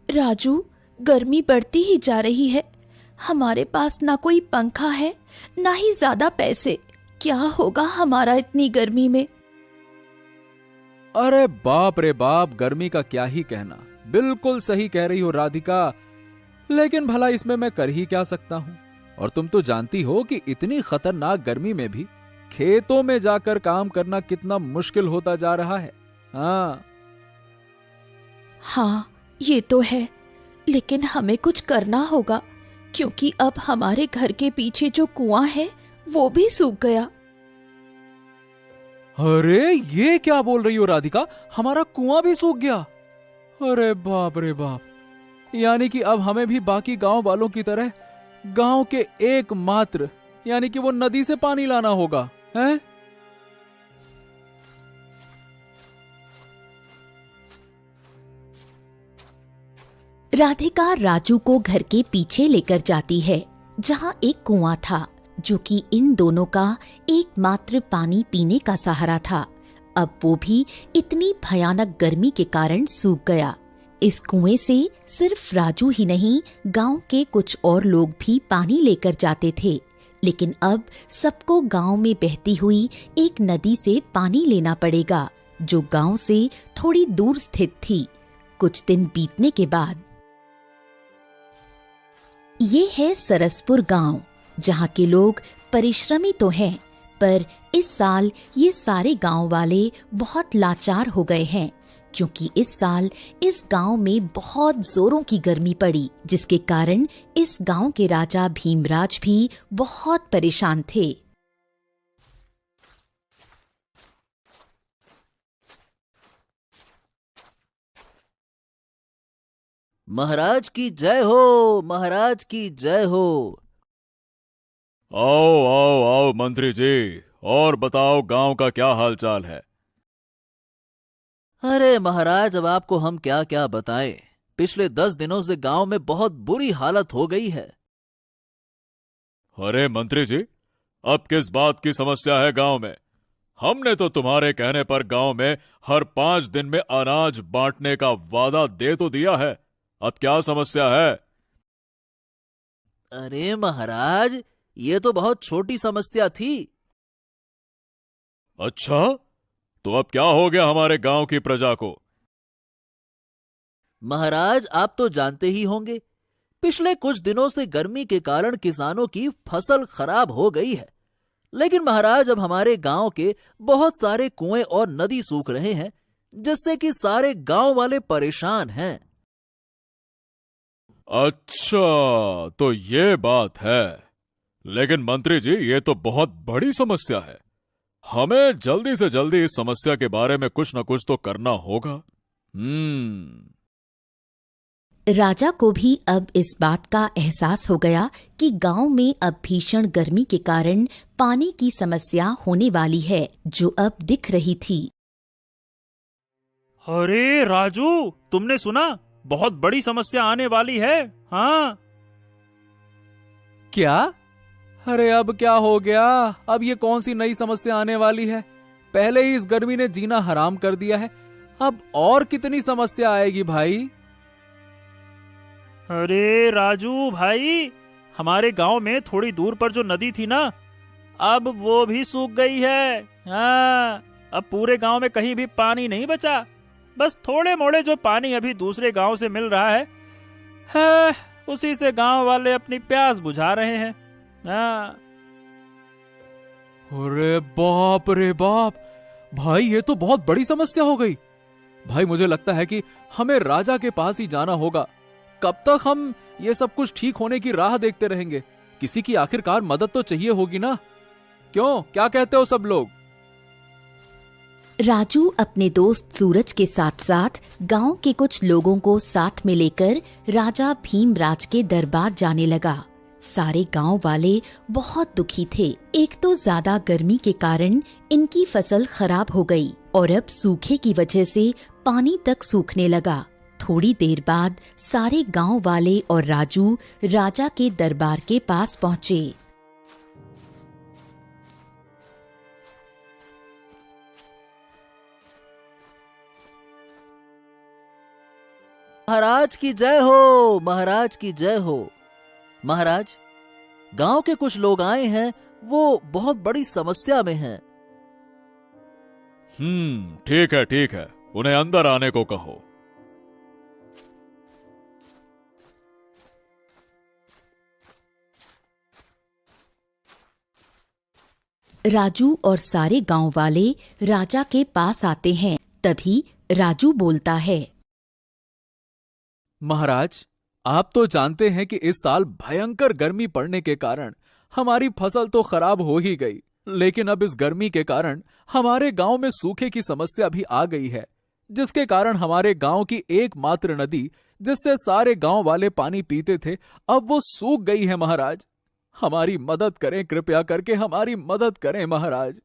राजू, गर्मी बढ़ती ही जा रही है। हमारे पास ना कोई पंखा है, ना ही ज्यादा पैसे। क्या होगा हमारा इतनी गर्मी में? अरे बाप रे बाप, गर्मी का क्या ही कहना। बिल्कुल सही कह रही हो राधिका, लेकिन भला इसमें मैं कर ही क्या सकता हूं। और तुम तो जानती हो कि इतनी खतरनाक गर्मी में भी खेतों में जाकर काम करना कितना मुश्किल होता जा रहा है। हाँ हाँ, ये तो है, लेकिन हमें कुछ करना होगा, क्योंकि अब हमारे घर के पीछे जो कुआं है वो भी सूख गया। अरे ये क्या बोल रही हो राधिका, हमारा कुआं भी सूख गया? अरे बाप रे बाप, यानी कि अब हमें भी बाकी गांव वालों की तरह गांव के एकमात्र यानी कि वो नदी से पानी लाना होगा, हैं? राधिका राजू को घर के पीछे लेकर जाती है, जहाँ एक कुआं था, जो कि इन दोनों का एकमात्र पानी पीने का सहारा था। अब वो भी इतनी भयानक गर्मी के कारण सूख गया। इस कुएं से सिर्फ राजू ही नहीं, गांव के कुछ और लोग भी पानी लेकर जाते थे। लेकिन अब सबको गांव में बहती हुई एक नदी से पानी लेना पड़ेगा, जो गांव से थोड़ी दूर स्थित थी। कुछ दिन बीतने के बाद ये है सरसपुर गांव, जहाँ के लोग परिश्रमी तो हैं, पर इस साल ये सारे गांव वाले बहुत लाचार हो गए हैं, क्योंकि इस साल इस गांव में बहुत जोरों की गर्मी पड़ी, जिसके कारण इस गांव के राजा भीमराज भी बहुत परेशान थे। महाराज की जय हो, महाराज की जय हो। आओ आओ आओ मंत्री जी, और बताओ गांव का क्या हालचाल है? अरे महाराज, अब आपको हम क्या क्या बताएं। पिछले 10 दिनों से गांव में बहुत बुरी हालत हो गई है। अरे मंत्री जी, अब किस बात की समस्या है गांव में? हमने तो तुम्हारे कहने पर गांव में हर 5 दिन में अनाज बांटने का वादा दे तो दिया है। अब क्या समस्या है? अरे महाराज, ये तो बहुत छोटी समस्या थी। अच्छा, तो अब क्या हो गया हमारे गांव की प्रजा को? महाराज, आप तो जानते ही होंगे, पिछले कुछ दिनों से गर्मी के कारण किसानों की फसल खराब हो गई है। लेकिन महाराज, अब हमारे गांव के बहुत सारे कुएं और नदी सूख रहे हैं, जिससे कि सारे गांव वाले परेशान हैं। अच्छा, तो ये बात है। लेकिन मंत्री जी, ये तो बहुत बड़ी समस्या है। हमें जल्दी से जल्दी इस समस्या के बारे में कुछ न कुछ तो करना होगा। राजा को भी अब इस बात का एहसास हो गया कि गांव में अब भीषण गर्मी के कारण पानी की समस्या होने वाली है, जो अब दिख रही थी। अरे राजू, तुमने सुना? बहुत बड़ी समस्या आने वाली है। हाँ। क्या? अरे अब क्या हो गया? अब ये कौन सी नई समस्या आने वाली है? पहले ही इस गर्मी ने जीना हराम कर दिया है, अब और कितनी समस्या आएगी भाई? अरे राजू भाई, हमारे गांव में थोड़ी दूर पर जो नदी थी ना, अब वो भी सूख गई है। हाँ, अब पूरे गांव में कहीं भी पानी नहीं बचा। बस थोड़े मोड़े जो पानी अभी दूसरे गांव से मिल रहा है, उसी से गांव वाले अपनी प्यास बुझा रहे हैं। हाँ। अरे बाप रे बाप, भाई ये तो बहुत बड़ी समस्या हो गई। भाई मुझे लगता है कि हमें राजा के पास ही जाना होगा। कब तक हम ये सब कुछ ठीक होने की राह देखते रहेंगे? किसी की आखिरकार मदद तो चाहिए होगी ना? क्यों, क्या कहते हो सब लोग? राजू अपने दोस्त सूरज के साथ साथ गांव के कुछ लोगों को साथ में लेकर राजा भीमराज के दरबार जाने लगा। सारे गांव वाले बहुत दुखी थे। एक तो ज्यादा गर्मी के कारण इनकी फसल खराब हो गई, और अब सूखे की वजह से पानी तक सूखने लगा। थोड़ी देर बाद सारे गांव वाले और राजू राजा के दरबार के पास पहुंचे। महाराज की जय हो, महाराज की जय हो। महाराज, गांव के कुछ लोग आए हैं, वो बहुत बड़ी समस्या में हैं। ठीक है, उन्हें अंदर आने को कहो। राजू और सारे गांव वाले राजा के पास आते हैं। तभी राजू बोलता है, महाराज, आप तो जानते हैं कि इस साल भयंकर गर्मी पड़ने के कारण हमारी फसल तो खराब हो ही गई, लेकिन अब इस गर्मी के कारण हमारे गांव में सूखे की समस्या भी आ गई है, जिसके कारण हमारे गांव की एकमात्र नदी, जिससे सारे गांव वाले पानी पीते थे, अब वो सूख गई है। महाराज, हमारी मदद करें, कृपया करके हमारी मदद करें महाराज।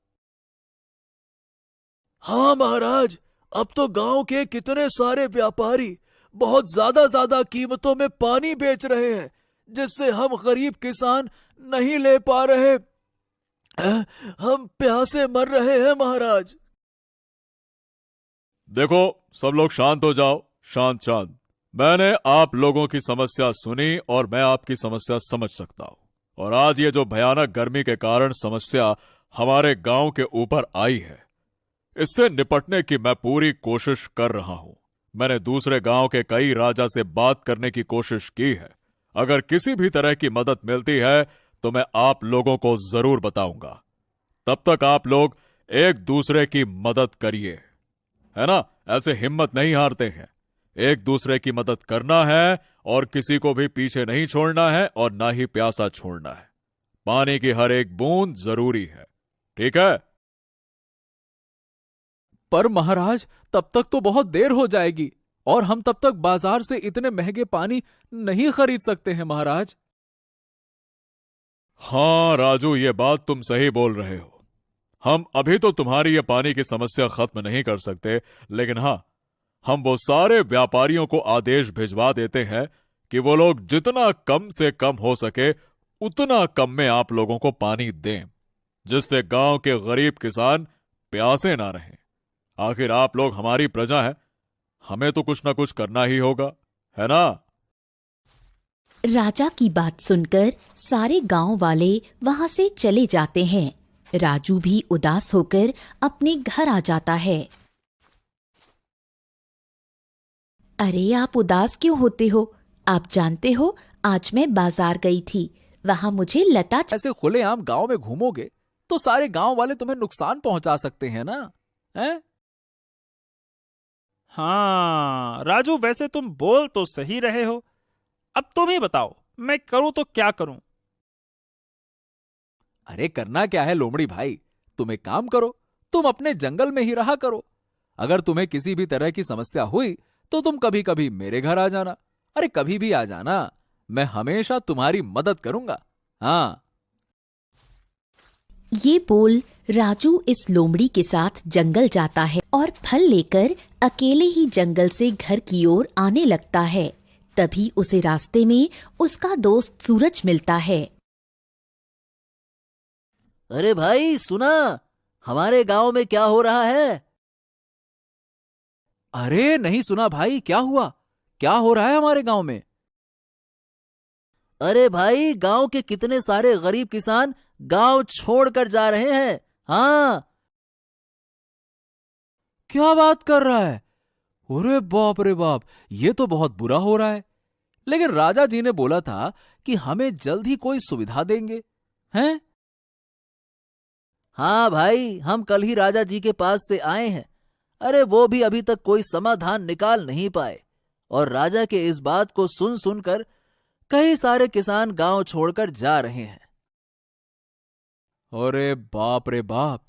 हाँ महाराज, अब तो गांव के कितने सारे व्यापारी बहुत ज्यादा कीमतों में पानी बेच रहे हैं, जिससे हम गरीब किसान नहीं ले पा रहे। हम प्यासे मर रहे हैं महाराज। देखो, सब लोग शांत हो जाओ, शांत। मैंने आप लोगों की समस्या सुनी और मैं आपकी समस्या समझ सकता हूं। और आज ये जो भयानक गर्मी के कारण समस्या हमारे गांव के ऊपर आई है, इससे निपटने की मैं पूरी कोशिश कर रहा हूं। मैंने दूसरे गांव के कई राजा से बात करने की कोशिश की है। अगर किसी भी तरह की मदद मिलती है तो मैं आप लोगों को जरूर बताऊंगा। तब तक आप लोग एक दूसरे की मदद करिए, है ना? ऐसे हिम्मत नहीं हारते हैं। एक दूसरे की मदद करना है और किसी को भी पीछे नहीं छोड़ना है और ना ही प्यासा छोड़ना है। पानी की हर एक बूंद जरूरी है, ठीक है? पर महाराज, तब तक तो बहुत देर हो जाएगी और हम तब तक बाजार से इतने महंगे पानी नहीं खरीद सकते हैं महाराज। हाँ राजू, ये बात तुम सही बोल रहे हो। हम अभी तो तुम्हारी ये पानी की समस्या खत्म नहीं कर सकते, लेकिन हाँ, हम वो सारे व्यापारियों को आदेश भिजवा देते हैं कि वो लोग जितना कम से कम हो सके उतना कम में आप लोगों को पानी दें, जिससे गांव के गरीब किसान प्यासे ना रहें। आखिर आप लोग हमारी प्रजा हैं, हमें तो कुछ ना कुछ करना ही होगा, है ना? राजा की बात सुनकर सारे गांव वाले वहां से चले जाते हैं। राजू भी उदास होकर अपने घर आ जाता है। अरे, आप उदास क्यों होते हो? आप जानते हो, आज मैं बाजार गई थी, वहां मुझे लता। ऐसे खुलेआम गांव में घूमोगे तो सारे गांव वाले तुम्हें नुकसान पहुंचा सकते हैं ना, हैं? हाँ राजू, वैसे तुम बोल तो सही रहे हो। अब तुम ही बताओ, मैं करूं तो क्या करूं? अरे करना क्या है लोमड़ी भाई, तुम एक काम करो, तुम अपने जंगल में ही रहा करो। अगर तुम्हें किसी भी तरह की समस्या हुई तो तुम कभी कभी मेरे घर आ जाना। अरे कभी भी आ जाना, मैं हमेशा तुम्हारी मदद करूंगा। हाँ। ये बोल राजू इस लोमड़ी के साथ जंगल जाता है और फल लेकर अकेले ही जंगल से घर की ओर आने लगता है। तभी उसे रास्ते में उसका दोस्त सूरज मिलता है। अरे भाई सुना, हमारे गांव में क्या हो रहा है? अरे नहीं सुना भाई, क्या हुआ? क्या हो रहा है हमारे गांव में? अरे भाई, गांव के कितने सारे गरीब किसान गांव छोड़कर जा रहे हैं। हाँ। क्या बात कर रहा है? अरे बाप रे बाप, ये तो बहुत बुरा हो रहा है। लेकिन राजा जी ने बोला था कि हमें जल्द ही कोई सुविधा देंगे, हैं? हाँ भाई, हम कल ही राजा जी के पास से आए हैं। अरे वो भी अभी तक कोई समाधान निकाल नहीं पाए और राजा के इस बात को सुन सुनकर कई सारे किसान गांव छोड़कर जा रहे हैं। अरे बाप रे बाप,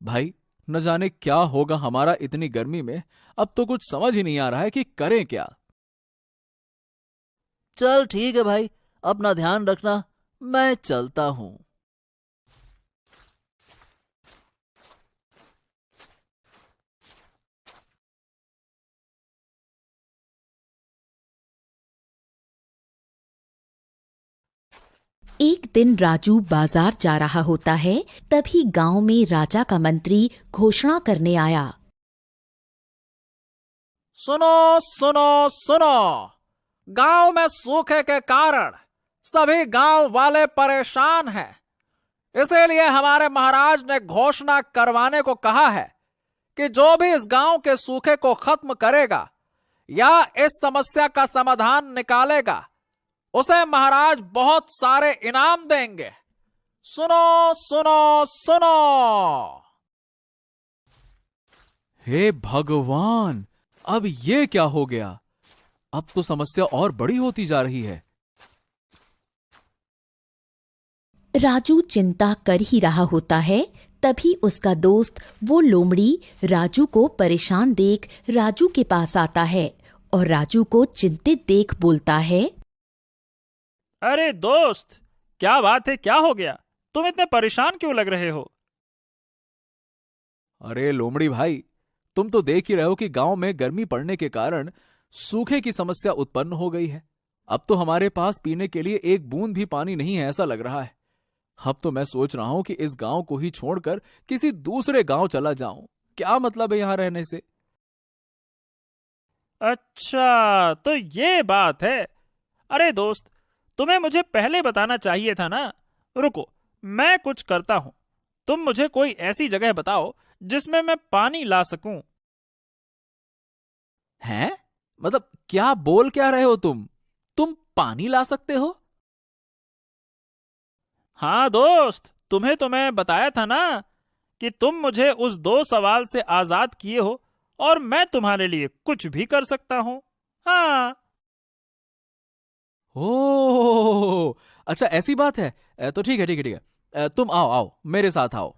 भाई न जाने क्या होगा हमारा इतनी गर्मी में। अब तो कुछ समझ ही नहीं आ रहा है कि करें क्या। चल ठीक है भाई, अपना ध्यान रखना, मैं चलता हूं। एक दिन राजू बाजार जा रहा होता है, तभी गांव में राजा का मंत्री घोषणा करने आया। सुनो सुनो सुनो, गांव में सूखे के कारण सभी गांव वाले परेशान हैं। इसीलिए हमारे महाराज ने घोषणा करवाने को कहा है कि जो भी इस गांव के सूखे को खत्म करेगा या इस समस्या का समाधान निकालेगा, उसे महाराज बहुत सारे इनाम देंगे। सुनो सुनो सुनो। हे भगवान, अब ये क्या हो गया? अब तो समस्या और बड़ी होती जा रही है। राजू चिंता कर ही रहा होता है, तभी उसका दोस्त वो लोमड़ी राजू को परेशान देख राजू के पास आता है और राजू को चिंतित देख बोलता है, अरे दोस्त, क्या बात है, क्या हो गया? तुम इतने परेशान क्यों लग रहे हो? अरे लोमड़ी भाई, तुम तो देख ही रहे हो कि गांव में गर्मी पड़ने के कारण सूखे की समस्या उत्पन्न हो गई है। अब तो हमारे पास पीने के लिए एक बूंद भी पानी नहीं है, ऐसा लग रहा है। अब तो मैं सोच रहा हूं कि इस गांव को ही छोड़कर किसी दूसरे गांव चला जाऊं। क्या मतलब है यहां रहने से? अच्छा, तो ये बात है। अरे दोस्त, तुम्हें मुझे पहले बताना चाहिए था ना। रुको, मैं कुछ करता हूं। तुम मुझे कोई ऐसी जगह बताओ जिसमें मैं पानी ला सकूं। हैं? मतलब क्या बोल क्या रहे हो तुम? तुम पानी ला सकते हो? हाँ दोस्त, तुम्हें तो मैं बताया था ना कि तुम मुझे उस 2 सवाल से आजाद किए हो और मैं तुम्हारे लिए कुछ भी कर सकता हूं। हाँ। ओह, अच्छा ऐसी बात है। तो ठीक है ठीक है ठीक है, तुम आओ आओ मेरे साथ आओ।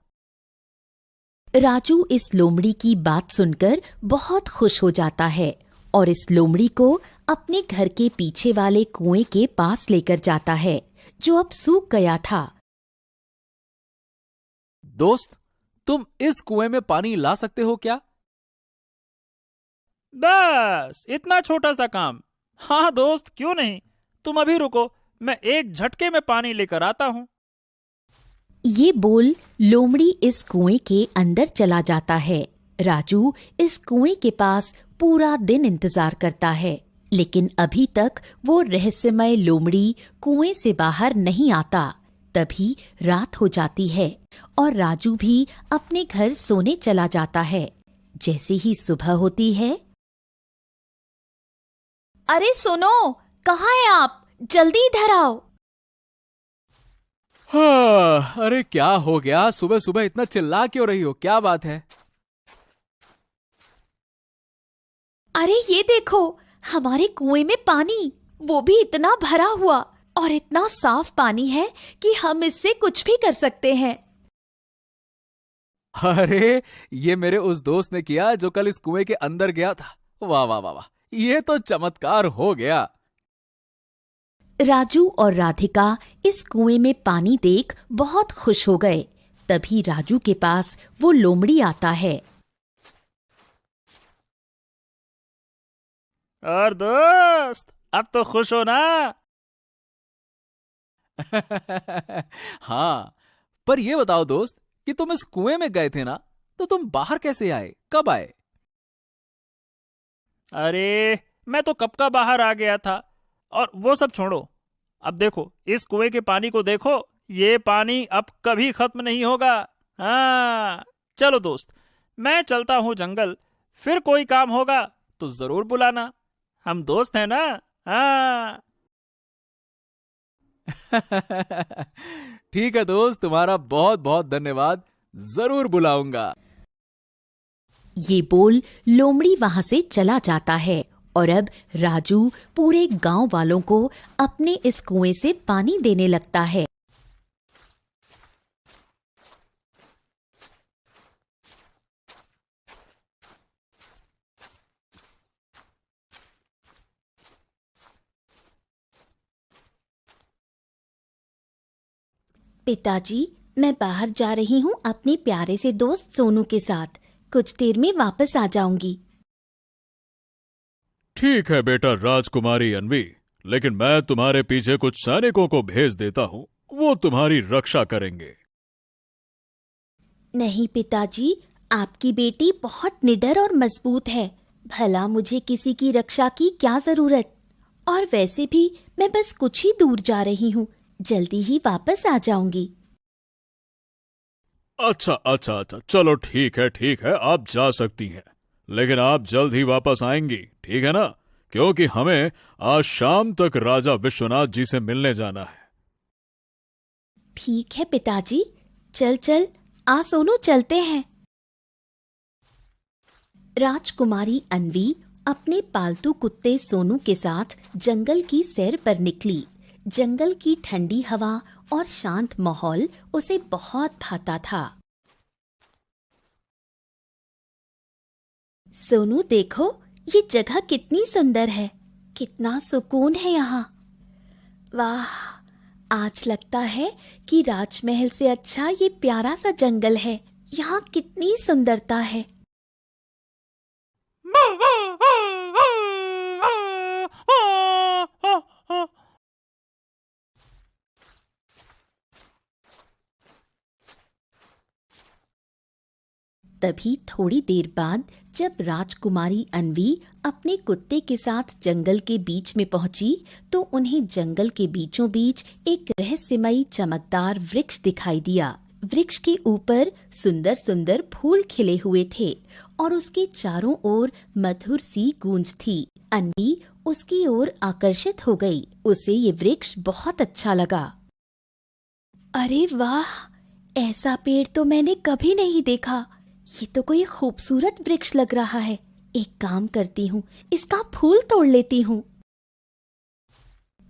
राजू इस लोमड़ी की बात सुनकर बहुत खुश हो जाता है और इस लोमड़ी को अपने घर के पीछे वाले कुएं के पास लेकर जाता है, जो अब सूख गया था। दोस्त, तुम इस कुएं में पानी ला सकते हो क्या? बस इतना छोटा सा काम। हाँ दोस्त, क्यों नहीं। तुम अभी रुको, मैं एक झटके में पानी लेकर आता हूं। ये बोल लोमड़ी इस कुएं के अंदर चला जाता है। राजू इस कुएं के पास पूरा दिन इंतजार करता है, लेकिन अभी तक वो रहस्यमय लोमड़ी कुएं से बाहर नहीं आता। तभी रात हो जाती है और राजू भी अपने घर सोने चला जाता है। जैसे ही सुबह होती है, अरे सुनो, कहाँ हैं आप? जल्दी इधर आओ। हाँ, अरे क्या हो गया? सुबह सुबह इतना चिल्ला क्यों रही हो? क्या बात है? अरे ये देखो, हमारे कुएं में पानी, वो भी इतना भरा हुआ और इतना साफ पानी है कि हम इससे कुछ भी कर सकते हैं। अरे ये मेरे उस दोस्त ने किया जो कल इस कुएं के अंदर गया था। वाह वाह वाह वाह, ये तो चमत्कार हो गया। राजू और राधिका इस कुएं में पानी देख बहुत खुश हो गए। तभी राजू के पास वो लोमड़ी आता है। और दोस्त, अब तो खुश हो ना? हाँ, पर ये बताओ दोस्त कि तुम इस कुएं में गए थे ना, तो तुम बाहर कैसे आए? कब आए? अरे मैं तो कब का बाहर आ गया था। और वो सब छोड़ो, अब देखो इस कुएं के पानी को देखो, ये पानी अब कभी खत्म नहीं होगा। हाँ, चलो दोस्त, मैं चलता हूं जंगल। फिर कोई काम होगा तो जरूर बुलाना, हम दोस्त हैं ना। हाँ। ठीक है दोस्त, तुम्हारा बहुत बहुत धन्यवाद, जरूर बुलाऊंगा। ये बोल लोमड़ी वहां से चला जाता है और अब राजू पूरे गांव वालों को अपने इस कुएं से पानी देने लगता है। पिताजी, मैं बाहर जा रही हूँ अपने प्यारे से दोस्त सोनू के साथ। कुछ देर में वापस आ जाऊंगी। ठीक है बेटा राजकुमारी अन्वी, लेकिन मैं तुम्हारे पीछे कुछ सैनिकों को भेज देता हूँ, वो तुम्हारी रक्षा करेंगे। नहीं पिताजी, आपकी बेटी बहुत निडर और मजबूत है। भला मुझे किसी की रक्षा की क्या जरूरत, और वैसे भी मैं बस कुछ ही दूर जा रही हूँ, जल्दी ही वापस आ जाऊंगी। अच्छा अच्छा अच्छा, चलो ठीक है, आप जा सकती हैं, लेकिन आप जल्द ही वापस आएंगी, ठीक है ना? क्योंकि हमें आज शाम तक राजा विश्वनाथ जी से मिलने जाना है। ठीक है पिताजी, चल आ सोनू, चलते हैं। राजकुमारी अन्वी अपने पालतू कुत्ते सोनू के साथ जंगल की सैर पर निकली। जंगल की ठंडी हवा और शांत माहौल उसे बहुत भाता था। सोनू देखो, ये जगह कितनी सुंदर है, कितना सुकून है यहाँ। वाह, आज लगता है कि राजमहल से अच्छा ये प्यारा सा जंगल है। यहाँ कितनी सुंदरता है। तभी थोड़ी देर बाद जब राजकुमारी अन्वी अपने कुत्ते के साथ जंगल के बीच में पहुंची, तो उन्हें जंगल के बीचों बीच एक रहस्यमयी चमकदार वृक्ष दिखाई दिया। वृक्ष के ऊपर सुंदर सुंदर फूल खिले हुए थे और उसके चारों ओर मधुर सी गूंज थी। अन्वी उसकी ओर आकर्षित हो गई। उसे ये वृक्ष बहुत अच्छा लगा। अरे वाह, ऐसा पेड़ तो मैंने कभी नहीं देखा। ये तो कोई खूबसूरत वृक्ष लग रहा है। एक काम करती हूँ, इसका फूल तोड़ लेती हूँ।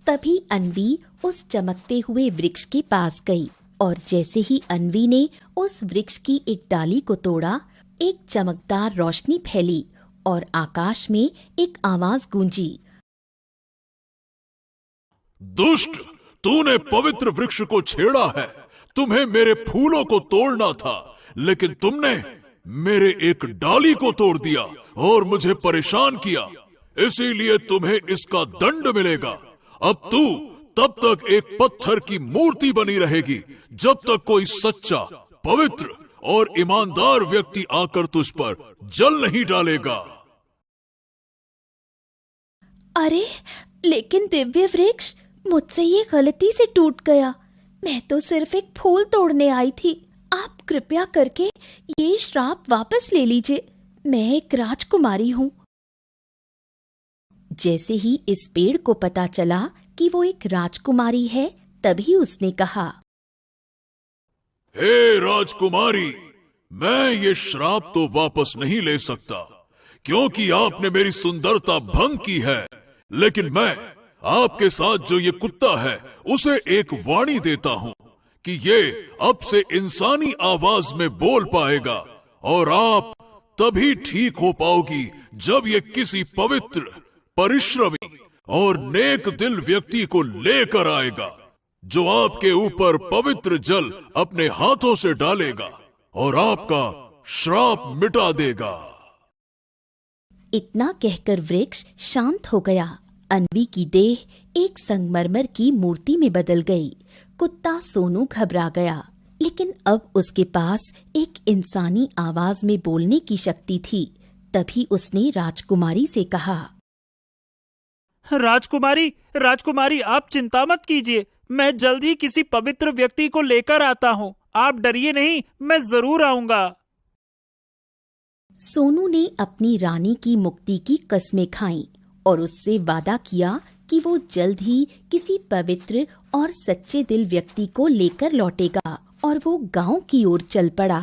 तभी अन्वी उस चमकते हुए वृक्ष के पास गई और जैसे ही अन्वी ने उस वृक्ष की एक डाली को तोड़ा, एक चमकदार रोशनी फैली और आकाश में एक आवाज गूंजी। दुष्ट, तूने पवित्र वृक्ष को छेड़ा है। तुम्हें मेरे फूलों को तोड़ना था, लेकिन तुमने मेरे एक डाली को तोड़ दिया और मुझे परेशान किया। इसीलिए तुम्हें इसका दंड मिलेगा। अब तू तब तक एक पत्थर की मूर्ति बनी रहेगी जब तक कोई सच्चा, पवित्र और ईमानदार व्यक्ति आकर तुझ पर जल नहीं डालेगा। अरे लेकिन दिव्य वृक्ष, मुझसे ये गलती से टूट गया। मैं तो सिर्फ एक फूल तोड़ने आई थी। आप कृपया करके ये श्राप वापस ले लीजिए। मैं एक राजकुमारी हूँ। जैसे ही इस पेड़ को पता चला कि वो एक राजकुमारी है, तभी उसने कहा, हे राजकुमारी, मैं ये श्राप तो वापस नहीं ले सकता क्योंकि आपने मेरी सुंदरता भंग की है, लेकिन मैं आपके साथ जो ये कुत्ता है उसे एक वाणी देता हूँ कि ये अब से इंसानी आवाज में बोल पाएगा और आप तभी ठीक हो पाओगी जब ये किसी पवित्र, परिश्रमी और नेक दिल व्यक्ति को लेकर आएगा, जो आपके ऊपर पवित्र जल अपने हाथों से डालेगा और आपका श्राप मिटा देगा। इतना कहकर वृक्ष शांत हो गया। अन्वी की देह एक संगमरमर की मूर्ति में बदल गई। कुत्ता सोनू घबरा गया, लेकिन अब उसके पास एक इंसानी आवाज में बोलने की शक्ति थी। तभी उसने राजकुमारी से कहा, राजकुमारी, आप चिंता मत कीजिए। मैं जल्द ही किसी पवित्र व्यक्ति को लेकर आता हूँ। आप डरिए नहीं, मैं जरूर आऊंगा। सोनू ने अपनी रानी की मुक्ति की कस्में खाईं और उससे वादा किया कि वो जल्द ही किसी पवित्र और सच्चे दिल व्यक्ति को लेकर लौटेगा, और वो गांव की ओर चल पड़ा।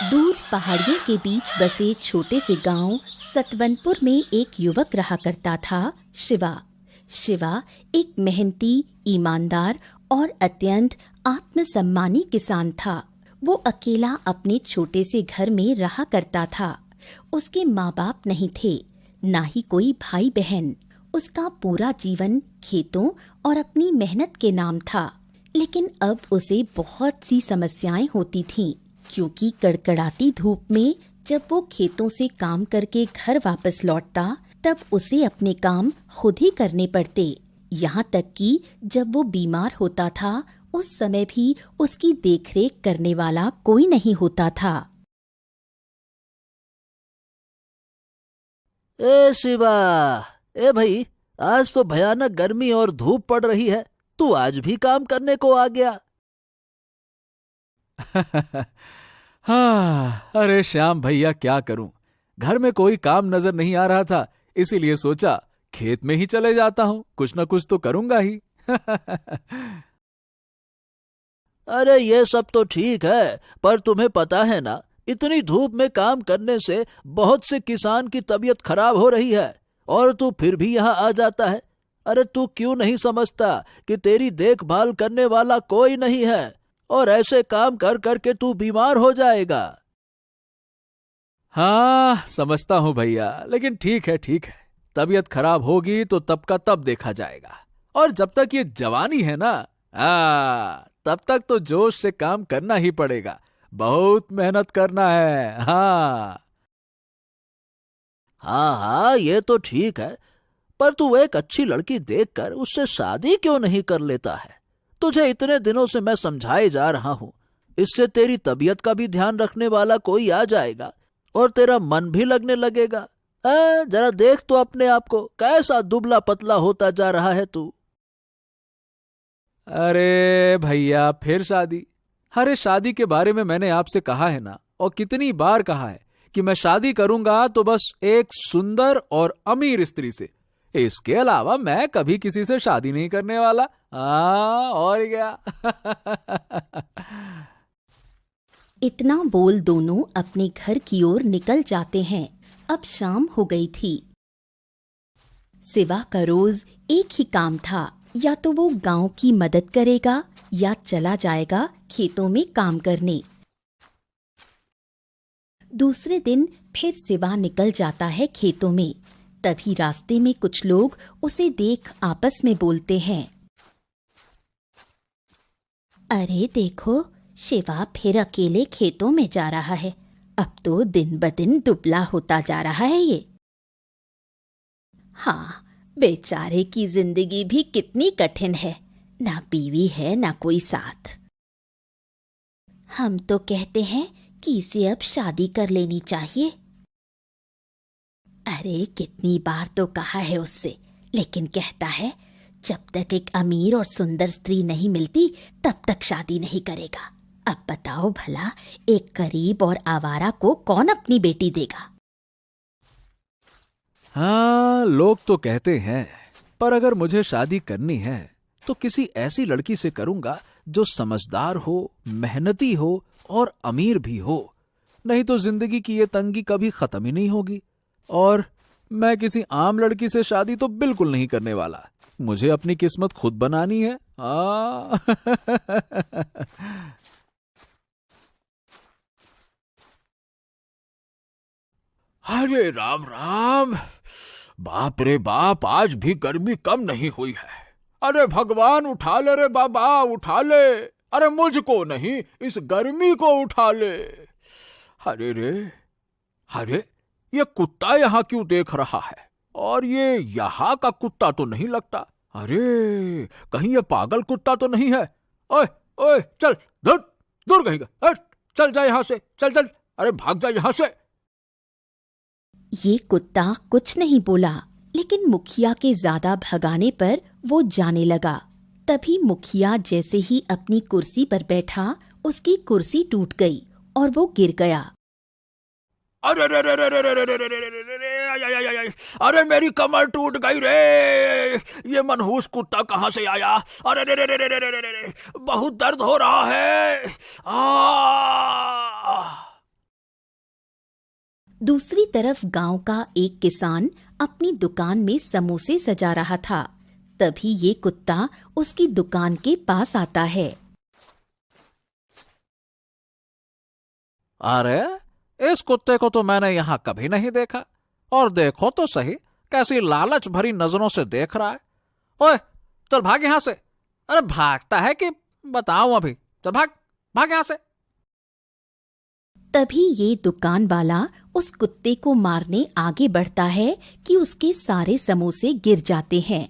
दूर पहाड़ियों के बीच बसे छोटे से गांव सतवनपुर में एक युवक रहा करता था, शिवा एक मेहनती, ईमानदार और अत्यंत आत्मसम्मानी किसान था। वो अकेला अपने छोटे से घर में रहा करता था। उसके माँ बाप नहीं थे, ना ही कोई भाई बहन। उसका पूरा जीवन खेतों और अपनी मेहनत के नाम था। लेकिन अब उसे बहुत सी समस्याएं होती थीं, क्योंकि कड़कड़ाती धूप में जब वो खेतों से काम करके घर वापस लौटता, तब उसे अपने काम खुद ही करने पड़ते। यहाँ तक कि जब वो बीमार होता था, उस समय भी उसकी देखरेख करने वाला कोई नहीं होता था। ए शिवा, ए भाई, आज तो भयानक गर्मी और धूप पड़ रही है, तू आज भी काम करने को आ गया। हाँ, अरे श्याम भैया, क्या करूं, घर में कोई काम नजर नहीं आ रहा था, इसीलिए सोचा खेत में ही चले जाता हूं, कुछ ना कुछ तो करूंगा ही। अरे ये सब तो ठीक है, पर तुम्हें पता है ना, इतनी धूप में काम करने से बहुत से किसान की तबीयत खराब हो रही है, और तू फिर भी यहाँ आ जाता है। अरे तू क्यों नहीं समझता कि तेरी देखभाल करने वाला कोई नहीं है, और ऐसे काम कर करके तू बीमार हो जाएगा। हाँ, समझता हूं भैया, लेकिन ठीक है, तबीयत खराब होगी तो तब का तब देखा जाएगा, और जब तक ये जवानी है ना, तब तक तो जोश से काम करना ही पड़ेगा, बहुत मेहनत करना है। हाँ हाँ, ये तो ठीक है, पर तू एक अच्छी लड़की देखकर उससे शादी क्यों नहीं कर लेता है? तुझे इतने दिनों से मैं समझाए जा रहा हूँ, इससे तेरी तबीयत का भी ध्यान रखने वाला कोई आ जाएगा और तेरा मन भी लगने लगेगा। जरा देख तो अपने आप को, कैसा दुबला पतला होता जा रहा है तू। अरे भैया, फिर शादी? अरे शादी के बारे में मैंने आपसे कहा है ना, और कितनी बार कहा है कि मैं शादी करूंगा तो बस एक सुंदर और अमीर स्त्री से, इसके अलावा मैं कभी किसी से शादी नहीं करने वाला। और क्या। इतना बोल दोनों अपने घर की ओर निकल जाते हैं। अब शाम हो गई थी। शिवा का रोज एक ही काम था, या तो वो गांव की मदद करेगा या चला जाएगा खेतों में काम करने। दूसरे दिन फिर शिवा निकल जाता है खेतों में। तभी रास्ते में कुछ लोग उसे देख आपस में बोलते हैं, अरे देखो, शिवा फिर अकेले खेतों में जा रहा है, अब तो दिन ब दिन दुबला होता जा रहा है ये। हाँ, बेचारे की जिंदगी भी कितनी कठिन है, ना बीवी है ना कोई साथ। हम तो कहते हैं कि इसे अब शादी कर लेनी चाहिए। अरे कितनी बार तो कहा है उससे, लेकिन कहता है जब तक एक अमीर और सुंदर स्त्री नहीं मिलती तब तक शादी नहीं करेगा। अब बताओ भला, एक गरीब और आवारा को कौन अपनी बेटी देगा? हाँ, लोग तो कहते हैं, पर अगर मुझे शादी करनी है तो किसी ऐसी लड़की से करूंगा जो समझदार हो, मेहनती हो और अमीर भी हो, नहीं तो जिंदगी की ये तंगी कभी खत्म ही नहीं होगी। और मैं किसी आम लड़की से शादी तो बिल्कुल नहीं करने वाला, मुझे अपनी किस्मत खुद बनानी है। अरे राम राम, बाप रे बाप, आज भी गर्मी कम नहीं हुई है। अरे भगवान उठा ले रे बाबा, उठा ले, अरे मुझको नहीं, इस गर्मी को उठा ले। अरे रे, अरे ये कुत्ता यहाँ क्यों देख रहा है? और ये यहाँ का कुत्ता तो नहीं लगता। अरे कहीं ये पागल कुत्ता तो नहीं है? ओए ओए, चल दूर दूर कहीं, चल जा यहाँ से, चल चल, अरे भाग जा यहाँ से। ये कुत्ता कुछ नहीं बोला, लेकिन मुखिया के ज्यादा भगाने पर वो जाने लगा। तभी मुखिया जैसे ही अपनी कुर्सी पर बैठा, उसकी कुर्सी टूट गई और वो गिर गया। अरे रे रे रे रे रे रे रे रे रे रे, अरे मेरी कमर टूट गई रे, ये मनहूस कुत्ता कहाँ से आया? अरे रे रे रे रे रे रे रे, बहुत दर्द हो रहा है। दूसरी तरफ गांव का एक किसान अपनी दुकान में समोसे सजा रहा था। तभी ये कुत्ता उसकी दुकान के पास आता है। अरे इस कुत्ते को तो मैंने यहाँ कभी नहीं देखा, और देखो तो सही कैसी लालच भरी नजरों से देख रहा है। ओए चल भाग यहाँ से। अरे भागता है कि बताऊं अभी? चल भाग भाग यहाँ से। तभी ये दुकान वाला उस कुत्ते को मारने आगे बढ़ता है कि उसके सारे समोसे गिर जाते हैं।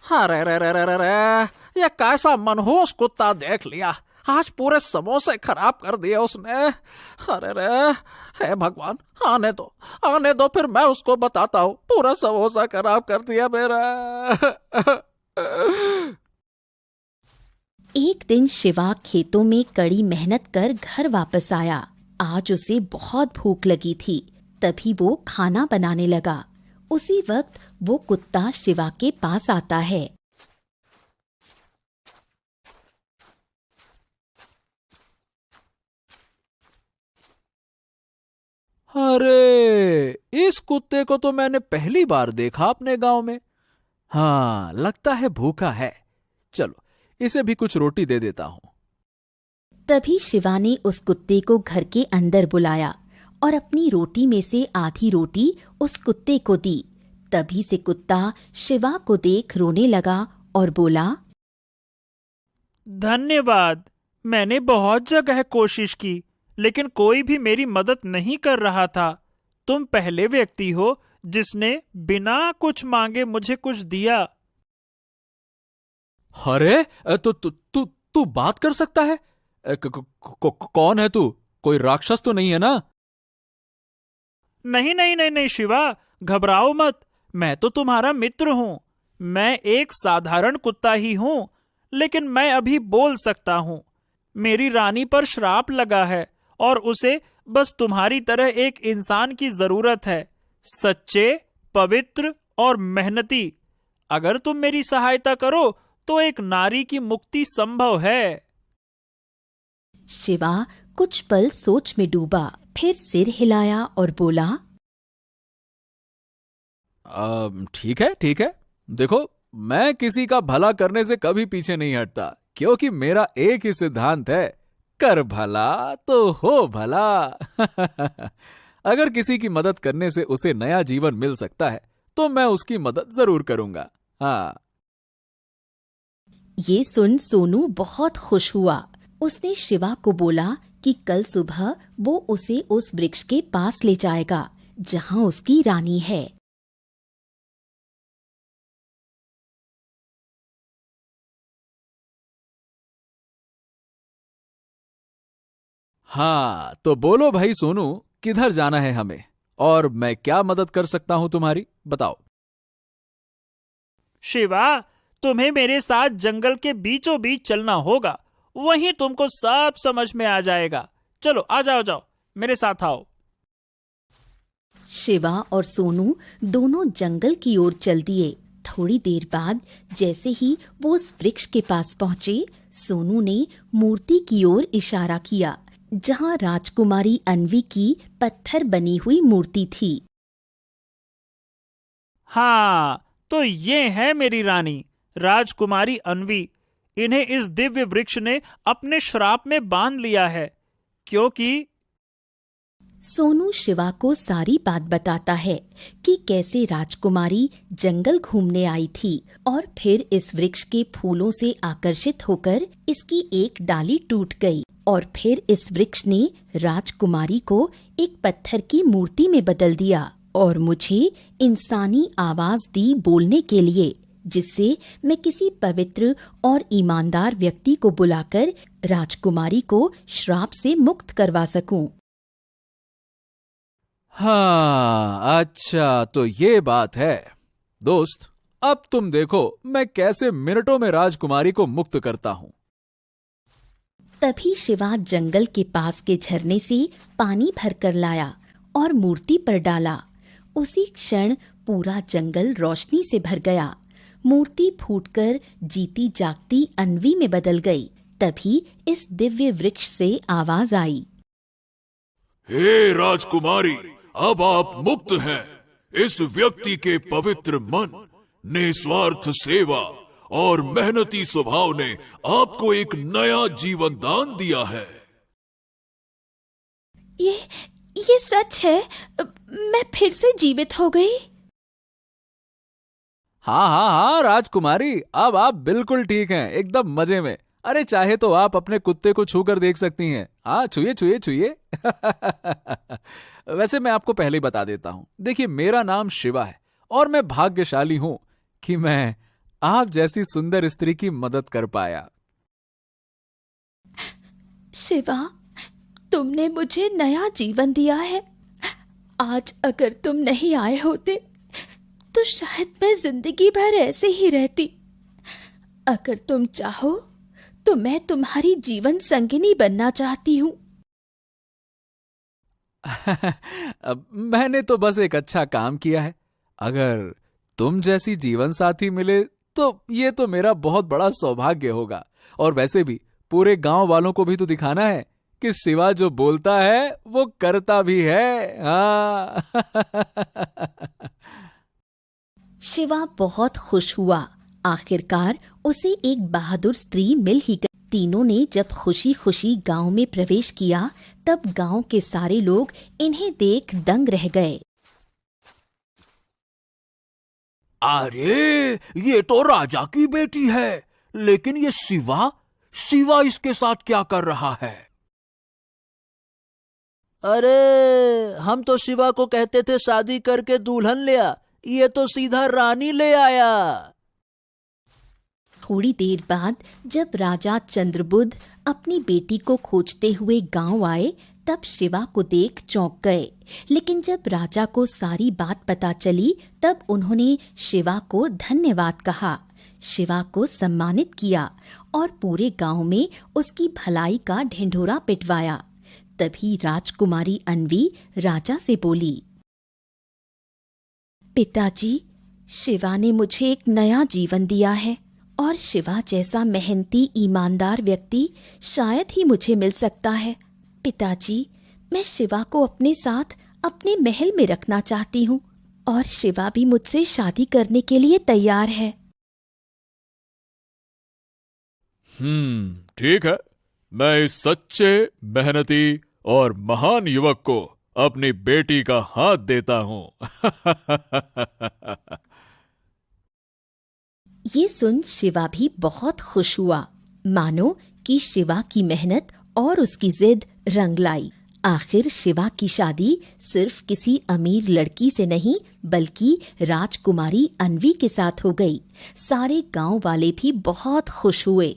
अरे रे रे रे रे रे, ये कैसा मनहूस कुत्ता देख लिया। आज पूरे समोसे खराब कर दिए उसने। अरे रे, हे भगवान, आने दो फिर मैं उसको बताता हूँ। पूरा समोसा खराब कर दिया मेरा। एक दिन शिवा खेतों में कड़ी मेहनत कर घर वापस आया। आज उसे बहुत भूख लगी थी, तभी वो खाना बनाने लगा। उसी वक्त वो कुत्ता शिवा के पास आता है। अरे, इस कुत्ते को तो मैंने पहली बार देखा अपने गांव में। हाँ, लगता है भूखा है। चलो, इसे भी कुछ रोटी दे देता हूं। तभी शिवा ने उस कुत्ते को घर के अंदर बुलाया और अपनी रोटी में से आधी रोटी उस कुत्ते को दी। तभी से कुत्ता शिवा को देख रोने लगा और बोला, धन्यवाद, मैंने बहुत जगह कोशिश की, लेकिन कोई भी मेरी मदद नहीं कर रहा था। तुम पहले व्यक्ति हो जिसने बिना कुछ मांगे मुझे कुछ दिया। अरे, तू बात कर सकता है? कौन है तू? कोई राक्षस तो नहीं है ना? नहीं शिवा, घबराओ मत। मैं तो तुम्हारा मित्र हूँ। मैं एक साधारण कुत्ता ही हूँ, लेकिन मैं अभी बोल सकता हूँ। मेरी रानी पर श्राप लगा है और उसे बस तुम्हारी तरह एक इंसान की जरूरत है, सच्चे, पवित्र और मेहनती। अगर तुम मेरी सहायता करो तो एक नारी की मुक्ति संभव है। शिवा कुछ पल सोच में डूबा, फिर सिर हिलाया और बोला, ठीक है। देखो, मैं किसी का भला करने से कभी पीछे नहीं हटता, क्योंकि मेरा एक ही सिद्धांत है, कर भला तो हो भला। अगर किसी की मदद करने से उसे नया जीवन मिल सकता है तो मैं उसकी मदद जरूर करूंगा। हाँ। ये सुन सोनू बहुत खुश हुआ। उसने शिवा को बोला कि कल सुबह वो उसे उस वृक्ष के पास ले जाएगा जहां उसकी रानी है। हाँ, तो बोलो भाई सोनू, किधर जाना है हमें और मैं क्या मदद कर सकता हूं तुम्हारी, बताओ। शिवा, तुम्हें मेरे साथ जंगल के बीचों बीच चलना होगा, वहीं तुमको सब समझ में आ जाएगा। चलो आ जाओ, मेरे साथ आओ। शिवा और सोनू दोनों जंगल की ओर चल दिए। थोड़ी देर बाद जैसे ही वो उस वृक्ष के पास पहुंचे, सोनू ने मूर्ति की ओर इशारा किया जहां राजकुमारी अन्वी की पत्थर बनी हुई मूर्ति थी। हाँ, तो ये है मेरी रानी, राजकुमारी अन्वी। इन्हें इस दिव्य वृक्ष ने अपने श्राप में बांध लिया है, क्योंकि सोनू शिवा को सारी बात बताता है कि कैसे राजकुमारी जंगल घूमने आई थी और फिर इस वृक्ष के फूलों से आकर्षित होकर इसकी एक डाली टूट गई और फिर इस वृक्ष ने राजकुमारी को एक पत्थर की मूर्ति में बदल दिया और मुझे इंसानी आवाज दी बोलने के लिए, जिससे मैं किसी पवित्र और ईमानदार व्यक्ति को बुलाकर राजकुमारी को श्राप से मुक्त करवा सकूं। हाँ, अच्छा, तो ये बात है। दोस्त, अब तुम देखो मैं कैसे मिनटों में राजकुमारी को मुक्त करता हूं। तभी शिवा जंगल के पास के झरने से पानी भरकर लाया और मूर्ति पर डाला। उसी क्षण पूरा जंगल रोशनी से भर गया। मूर्ति फूटकर जीती जागती अन्वी में बदल गई। तभी इस दिव्य वृक्ष से आवाज आई, हे राजकुमारी, अब आप मुक्त हैं। इस व्यक्ति के पवित्र मन, निस्वार्थ सेवा और मेहनती स्वभाव ने आपको एक नया जीवन दान दिया है। ये सच है? मैं फिर से जीवित हो गई? हाँ, राजकुमारी, अब आप बिल्कुल ठीक हैं, एकदम मजे में। अरे, चाहे तो आप अपने कुत्ते को छू कर देख सकती हैं। हाँ, छुए। वैसे मैं आपको पहले ही बता देता हूं। देखिए, मेरा नाम शिवा है और मैं भाग्यशाली हूं कि मैं आप जैसी सुंदर स्त्री की मदद कर पाया। शिवा, तुमने मुझे नया जीवन दिया है। आज अगर तुम नहीं आए होते तो शायद मैं जिंदगी भर ऐसे ही रहती। अगर तुम चाहो तो मैं तुम्हारी जीवन संगिनी बनना चाहती हूँ। मैंने तो बस एक अच्छा काम किया है। अगर तुम जैसी जीवन साथी मिले तो ये तो मेरा बहुत बड़ा सौभाग्य होगा। और वैसे भी पूरे गांव वालों को भी तो दिखाना है कि शिवा जो बोलता है वो करता भी है। हाँ। शिवा बहुत खुश हुआ। आखिरकार उसे एक बहादुर स्त्री मिल ही गई। तीनों ने जब खुशी खुशी गांव में प्रवेश किया तब गांव के सारे लोग इन्हें देख दंग रह गए। अरे, ये तो राजा की बेटी है, लेकिन ये शिवा इसके साथ क्या कर रहा है? अरे, हम तो शिवा को कहते थे शादी करके दुल्हन ले आ, ये तो सीधा रानी ले आया। थोड़ी देर बाद जब राजा चंद्रबुद्ध अपनी बेटी को खोजते हुए गांव आए तब शिवा को देख चौंक गए। लेकिन जब राजा को सारी बात पता चली तब उन्होंने शिवा को धन्यवाद कहा, शिवा को सम्मानित किया और पूरे गांव में उसकी भलाई का ढिंढोरा पिटवाया। तभी राजकुमारी अन्वी राजा से बोली, पिताजी, शिवा ने मुझे एक नया जीवन दिया है और शिवा जैसा मेहनती ईमानदार व्यक्ति शायद ही मुझे मिल सकता है। पिताजी, मैं शिवा को अपने साथ अपने महल में रखना चाहती हूँ और शिवा भी मुझसे शादी करने के लिए तैयार है। ठीक है। मैं इस सच्चे, मेहनती और महान युवक को अपनी बेटी का हाथ देता हूँ। ये सुन शिवा भी बहुत खुश हुआ, मानो कि शिवा की मेहनत और उसकी जिद रंग लाई। आखिर शिवा की शादी सिर्फ किसी अमीर लड़की से नहीं बल्कि राजकुमारी अन्वी के साथ हो गई। सारे गांव वाले भी बहुत खुश हुए।